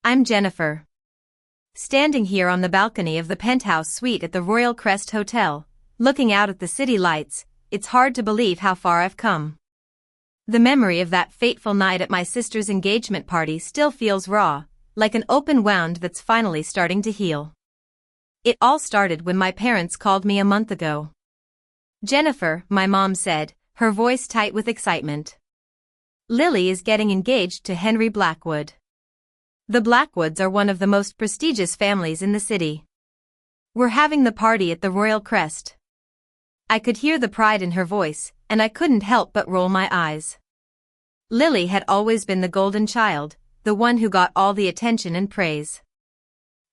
I'm Jennifer. Standing here on the balcony of the penthouse suite at the Royal Crest Hotel, looking out at the city lights, it's hard to believe how far I've come. The memory of that fateful night at my sister's engagement party still feels raw, like an open wound that's finally starting to heal. It all started when my parents called me a month ago. "Jennifer," my mom said, her voice tight with excitement. "Lily is getting engaged to Henry Blackwood. The Blackwoods are one of the most prestigious families in the city. We're having the party at the Royal Crest." I could hear the pride in her voice, and I couldn't help but roll my eyes. Lily had always been the golden child, the one who got all the attention and praise.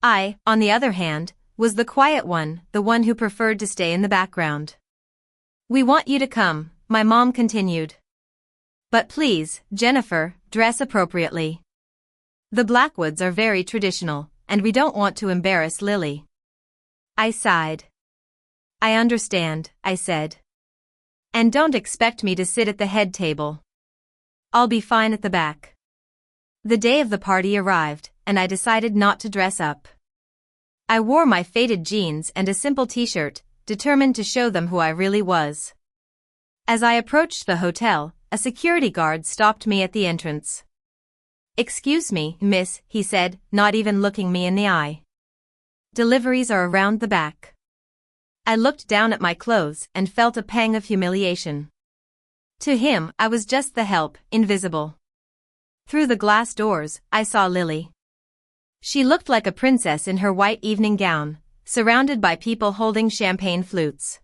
I, on the other hand, was the quiet one, the one who preferred to stay in the background. "We want you to come," my mom continued. "But please, Jennifer, dress appropriately. The Blackwoods are very traditional, and we don't want to embarrass Lily." I sighed. "I understand," I said. "And don't expect me to sit at the head table. I'll be fine at the back." The day of the party arrived, and I decided not to dress up. I wore my faded jeans and a simple t-shirt, determined to show them who I really was. As I approached the hotel, a security guard stopped me at the entrance. "Excuse me, miss," he said, not even looking me in the eye. "Deliveries are around the back." I looked down at my clothes and felt a pang of humiliation. To him, I was just the help, invisible. Through the glass doors, I saw Lily. She looked like a princess in her white evening gown, surrounded by people holding champagne flutes.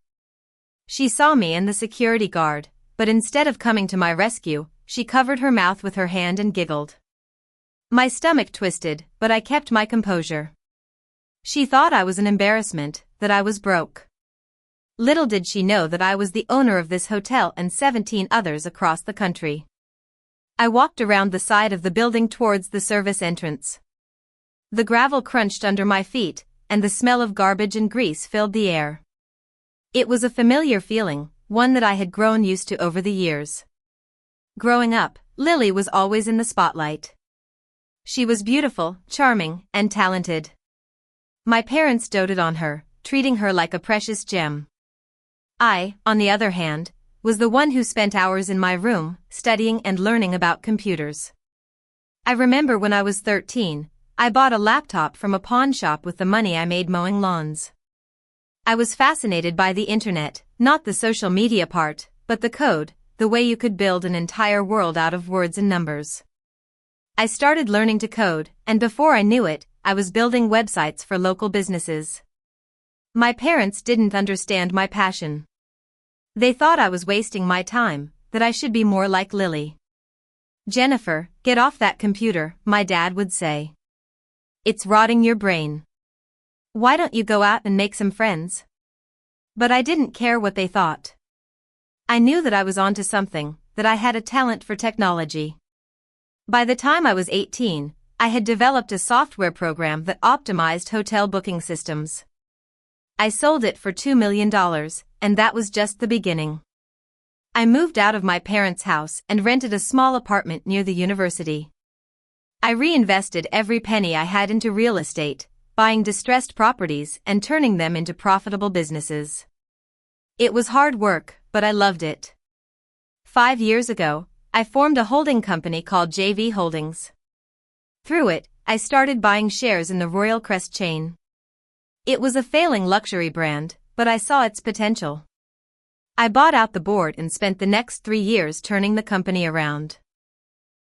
She saw me and the security guard, but instead of coming to my rescue, she covered her mouth with her hand and giggled. My stomach twisted, but I kept my composure. She thought I was an embarrassment, that I was broke. Little did she know that I was the owner of this hotel and 17 others across the country. I walked around the side of the building towards the service entrance. The gravel crunched under my feet, and the smell of garbage and grease filled the air. It was a familiar feeling, one that I had grown used to over the years. Growing up, Lily was always in the spotlight. She was beautiful, charming, and talented. My parents doted on her, treating her like a precious gem. I, on the other hand, was the one who spent hours in my room, studying and learning about computers. I remember when I was 13, I bought a laptop from a pawn shop with the money I made mowing lawns. I was fascinated by the internet, not the social media part, but the code, the way you could build an entire world out of words and numbers. I started learning to code, and before I knew it, I was building websites for local businesses. My parents didn't understand my passion. They thought I was wasting my time, that I should be more like Lily. "Jennifer, get off that computer," my dad would say. "It's rotting your brain. Why don't you go out and make some friends?" But I didn't care what they thought. I knew that I was onto something, that I had a talent for technology. By the time I was 18, I had developed a software program that optimized hotel booking systems. I sold it for $2 million, and that was just the beginning. I moved out of my parents' house and rented a small apartment near the university. I reinvested every penny I had into real estate, buying distressed properties and turning them into profitable businesses. It was hard work, but I loved it. 5 years ago, I formed a holding company called JV Holdings. Through it, I started buying shares in the Royal Crest chain. It was a failing luxury brand, but I saw its potential. I bought out the board and spent the next 3 years turning the company around.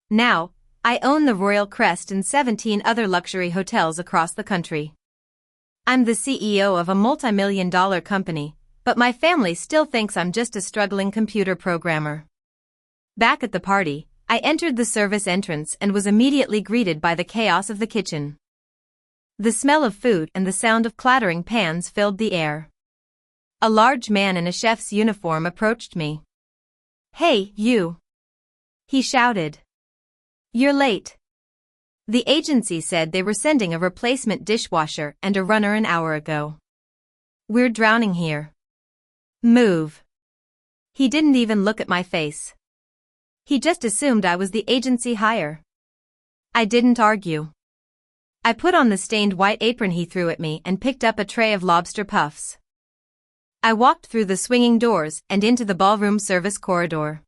Now, I own the Royal Crest and 17 other luxury hotels across the country. I'm the CEO of a multi-million-dollar company, but my family still thinks I'm just a struggling computer programmer. Back at the party, I entered the service entrance and was immediately greeted by the chaos of the kitchen. The smell of food and the sound of clattering pans filled the air. A large man in a chef's uniform approached me. "Hey, you!" he shouted. "You're late." The agency said they were sending a replacement dishwasher and a runner an hour ago. "We're drowning here. Move." He didn't even look at my face. He just assumed I was the agency hire. I didn't argue. I put on the stained white apron he threw at me and picked up a tray of lobster puffs. I walked through the swinging doors and into the ballroom service corridor.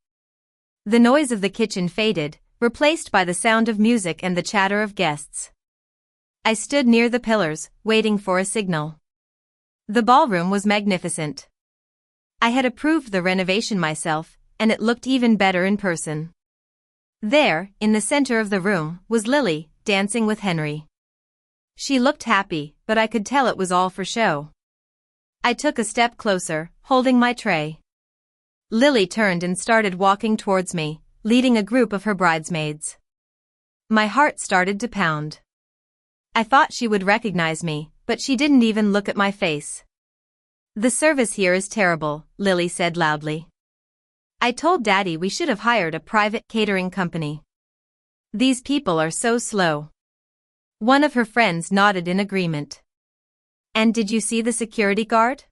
The noise of the kitchen faded, replaced by the sound of music and the chatter of guests. I stood near the pillars, waiting for a signal. The ballroom was magnificent. I had approved the renovation myself, and it looked even better in person. There, in the center of the room, was Lily, dancing with Henry. She looked happy, but I could tell it was all for show. I took a step closer, holding my tray. Lily turned and started walking towards me, leading a group of her bridesmaids. My heart started to pound. I thought she would recognize me, but she didn't even look at my face. "The service here is terrible," Lily said loudly. "I told Daddy we should have hired a private catering company. These people are so slow." One of her friends nodded in agreement. "And did you see the security guard?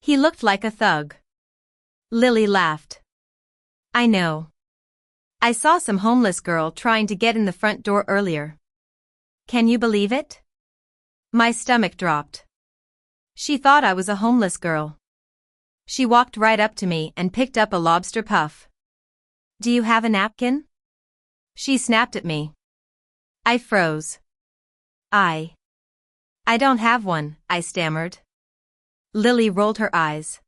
He looked like a thug." Lily laughed. "I know. I saw some homeless girl trying to get in the front door earlier. Can you believe it?" My stomach dropped. She thought I was a homeless girl. She walked right up to me and picked up a lobster puff. "Do you have a napkin?" She snapped at me. I froze. I don't have one," I stammered. Lily rolled her eyes.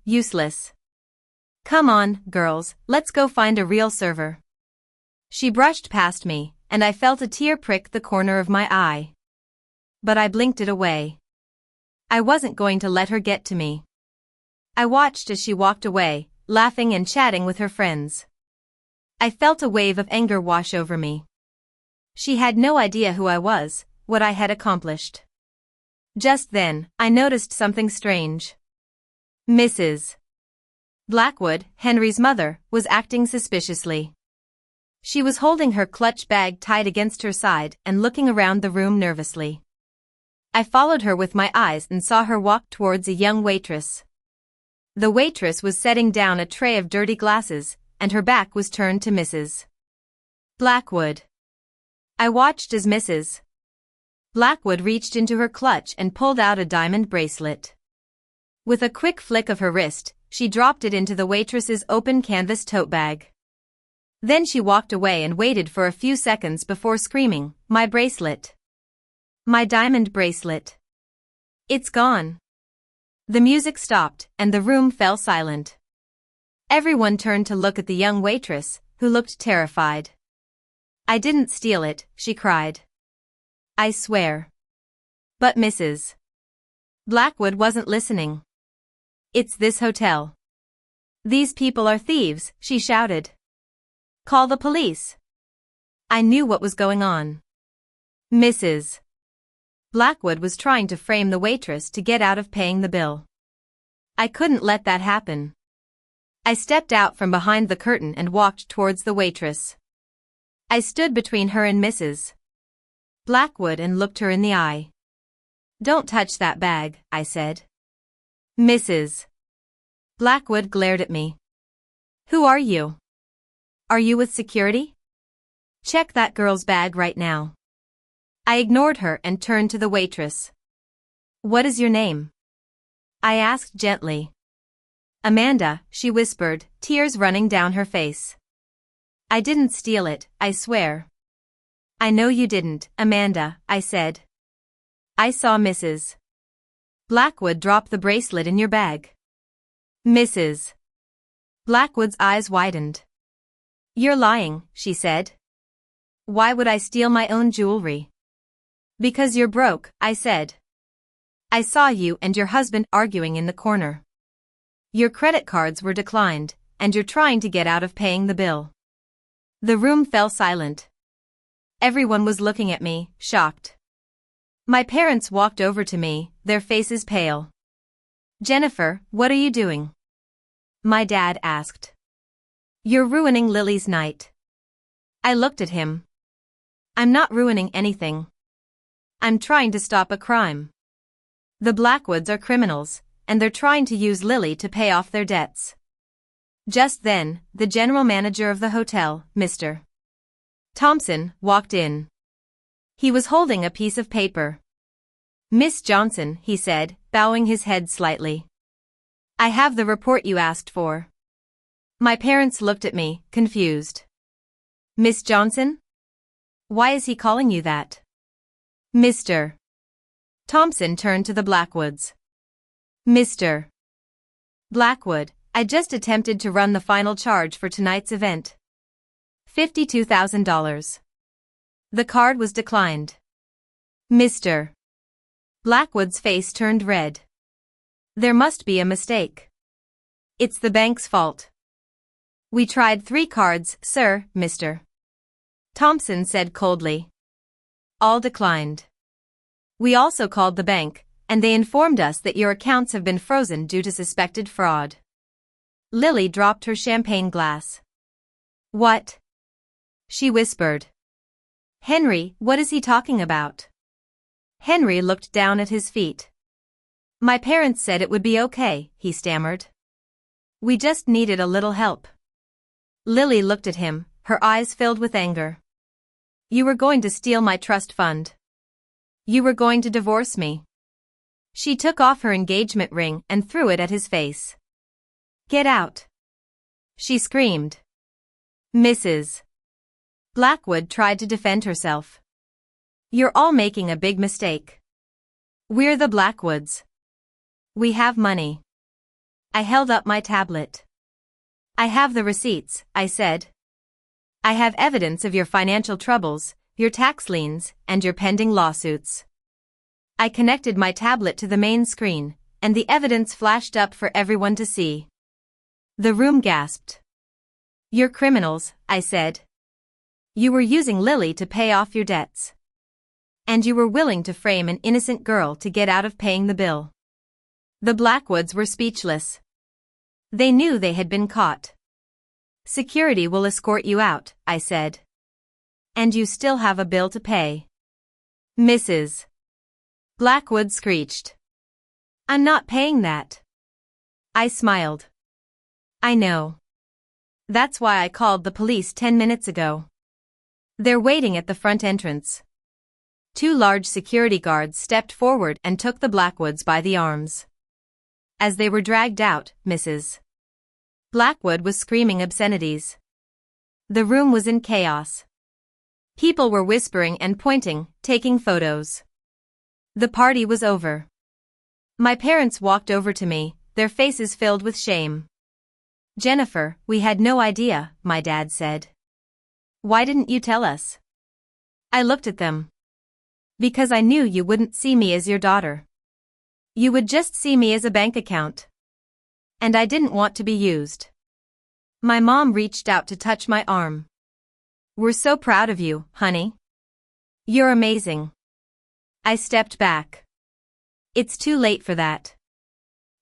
Useless. "Come on, girls, let's go find a real server." She brushed past me, and I felt a tear prick the corner of my eye. But I blinked it away. I wasn't going to let her get to me. I watched as she walked away, laughing and chatting with her friends. I felt a wave of anger wash over me. She had no idea who I was, what I had accomplished. Just then, I noticed something strange. Mrs. Blackwood, Henry's mother, was acting suspiciously. She was holding her clutch bag tight against her side and looking around the room nervously. I followed her with my eyes and saw her walk towards a young waitress. The waitress was setting down a tray of dirty glasses, and her back was turned to Mrs. Blackwood. I watched as Mrs. Blackwood reached into her clutch and pulled out a diamond bracelet. With a quick flick of her wrist, she dropped it into the waitress's open canvas tote bag. Then she walked away and waited for a few seconds before screaming, "My bracelet! My diamond bracelet! It's gone!" The music stopped, and the room fell silent. Everyone turned to look at the young waitress, who looked terrified. "I didn't steal it," she cried. "I swear." But Mrs. Blackwood wasn't listening. "It's this hotel. These people are thieves," she shouted. "Call the police." I knew what was going on. Mrs. Blackwood was trying to frame the waitress to get out of paying the bill. I couldn't let that happen. I stepped out from behind the curtain and walked towards the waitress. I stood between her and Mrs. Blackwood and looked her in the eye. "Don't touch that bag," I said. Mrs. Blackwood glared at me. "Who are you? Are you with security? Check that girl's bag right now." I ignored her and turned to the waitress. "What is your name?" I asked gently. "Amanda," she whispered, tears running down her face. "I didn't steal it, I swear." "I know you didn't, Amanda," I said. "I saw Mrs. Blackwood drop the bracelet in your bag." Mrs. Blackwood's eyes widened. "You're lying," she said. "Why would I steal my own jewelry?" "Because you're broke," I said. "I saw you and your husband arguing in the corner. Your credit cards were declined, and you're trying to get out of paying the bill." The room fell silent. Everyone was looking at me, shocked. My parents walked over to me, their faces pale. "Jennifer, what are you doing?" my dad asked. "You're ruining Lily's night." I looked at him. "I'm not ruining anything. I'm trying to stop a crime. The Blackwoods are criminals, and they're trying to use Lily to pay off their debts." Just then, the general manager of the hotel, Mr. Thompson, walked in. He was holding a piece of paper. "Miss Johnson," he said, bowing his head slightly. "I have the report you asked for." My parents looked at me, confused. "Miss Johnson? Why is he calling you that?" "Mr. Thompson turned to the Blackwoods. "Mr. Blackwood, I just attempted to run the final charge for tonight's event. $52,000. The card was declined." Mr. Blackwood's face turned red. "There must be a mistake. It's the bank's fault." "We tried 3 cards, sir," Mr. Thompson said coldly. "All declined. We also called the bank, and they informed us that your accounts have been frozen due to suspected fraud." Lily dropped her champagne glass. "What?" she whispered. "Henry, what is he talking about?" Henry looked down at his feet. "My parents said it would be okay," he stammered. "We just needed a little help." Lily looked at him, her eyes filled with anger. "You were going to steal my trust fund. You were going to divorce me." She took off her engagement ring and threw it at his face. "Get out!" she screamed. Mrs. Blackwood tried to defend herself. "You're all making a big mistake. We're the Blackwoods. We have money." I held up my tablet. "I have the receipts," I said. "I have evidence of your financial troubles, your tax liens, and your pending lawsuits." I connected my tablet to the main screen, and the evidence flashed up for everyone to see. The room gasped. "You're criminals," I said. "You were using Lily to pay off your debts. And you were willing to frame an innocent girl to get out of paying the bill." The Blackwoods were speechless. They knew they had been caught. "Security will escort you out," I said. "And you still have a bill to pay." Mrs. Blackwood screeched. "I'm not paying that." I smiled. "I know. That's why I called the police 10 minutes ago. They're waiting at the front entrance." 2 large security guards stepped forward and took the Blackwoods by the arms. As they were dragged out, Mrs. Blackwood was screaming obscenities. The room was in chaos. People were whispering and pointing, taking photos. The party was over. My parents walked over to me, their faces filled with shame. "Jennifer, we had no idea," my dad said. "Why didn't you tell us?" I looked at them. "Because I knew you wouldn't see me as your daughter. You would just see me as a bank account. And I didn't want to be used." My mom reached out to touch my arm. "We're so proud of you, honey. You're amazing." I stepped back. "It's too late for that.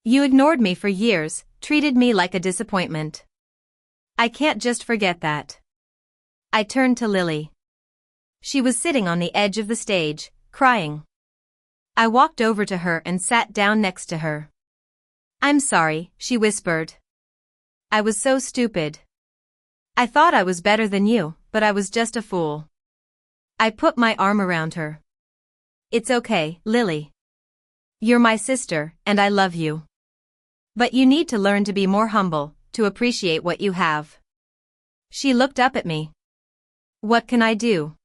You ignored me for years, treated me like a disappointment. I can't just forget that." I turned to Lily. She was sitting on the edge of the stage, crying. I walked over to her and sat down next to her. "I'm sorry," she whispered. "I was so stupid. I thought I was better than you, but I was just a fool." I put my arm around her. "It's okay, Lily. You're my sister, and I love you. But you need to learn to be more humble, to appreciate what you have." She looked up at me. "What can I do?"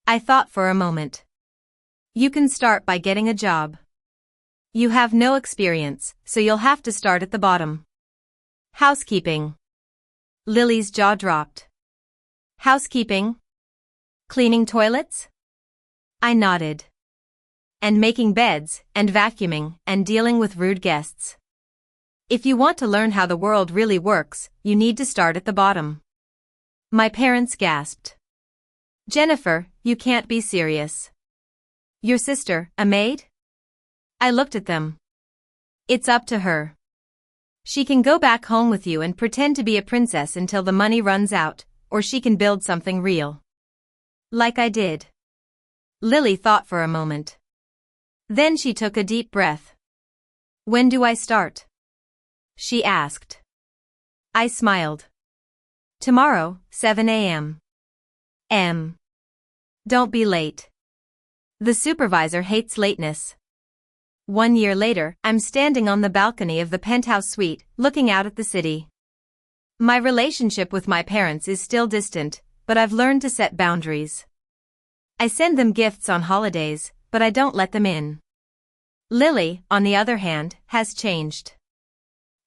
I thought for a moment. "You can start by getting a job. You have no experience, so you'll have to start at the bottom. Housekeeping." Lily's jaw dropped. "Housekeeping? Cleaning toilets?" I nodded. "And making beds, and vacuuming, and dealing with rude guests. If you want to learn how the world really works, you need to start at the bottom." My parents gasped. "Jennifer, you can't be serious. Your sister, a maid?" I looked at them. "It's up to her. She can go back home with you and pretend to be a princess until the money runs out, or she can build something real. Like I did." Lily thought for a moment. Then she took a deep breath. "When do I start?" she asked. I smiled. "Tomorrow, 7 a.m. Don't be late." The supervisor hates lateness. 1 year later, I'm standing on the balcony of the penthouse suite, looking out at the city. My relationship with my parents is still distant, but I've learned to set boundaries. I send them gifts on holidays, but I don't let them in. Lily, on the other hand, has changed.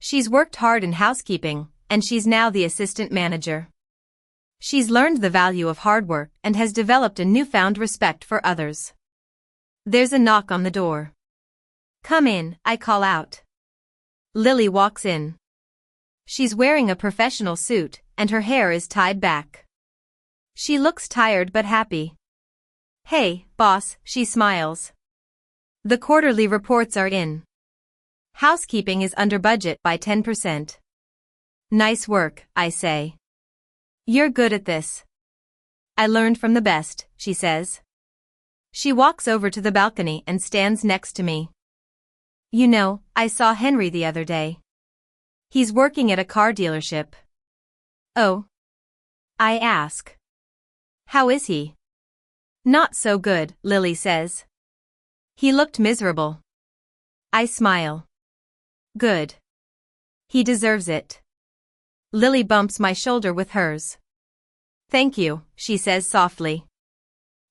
She's worked hard in housekeeping, and she's now the assistant manager. She's learned the value of hard work and has developed a newfound respect for others. There's a knock on the door. Come in, I call out. Lily walks in. She's wearing a professional suit, and her hair is tied back. She looks tired but happy. Hey, boss, she smiles. The quarterly reports are in. Housekeeping is under budget by 10%. Nice work, I say. You're good at this. I learned from the best, she says. She walks over to the balcony and stands next to me. You know, I saw Henry the other day. He's working at a car dealership. Oh? I ask. How is he? Not so good, Lily says. He looked miserable. I smile. Good. He deserves it. Lily bumps my shoulder with hers. Thank you, she says softly.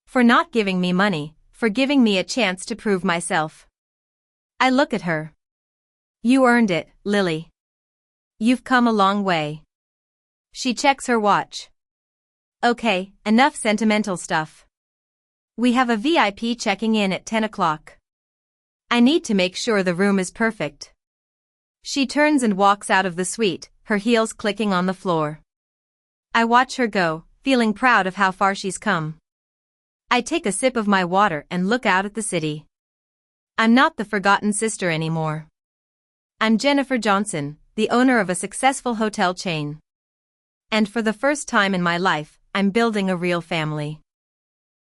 For not giving me money, for giving me a chance to prove myself. I look at her. You earned it, Lily. You've come a long way. She checks her watch. Okay, enough sentimental stuff. We have a VIP checking in at 10 o'clock. I need to make sure the room is perfect. She turns and walks out of the suite, her heels clicking on the floor. I watch her go, feeling proud of how far she's come. I take a sip of my water and look out at the city. I'm not the forgotten sister anymore. I'm Jennifer Johnson, the owner of a successful hotel chain. And for the first time in my life, I'm building a real family.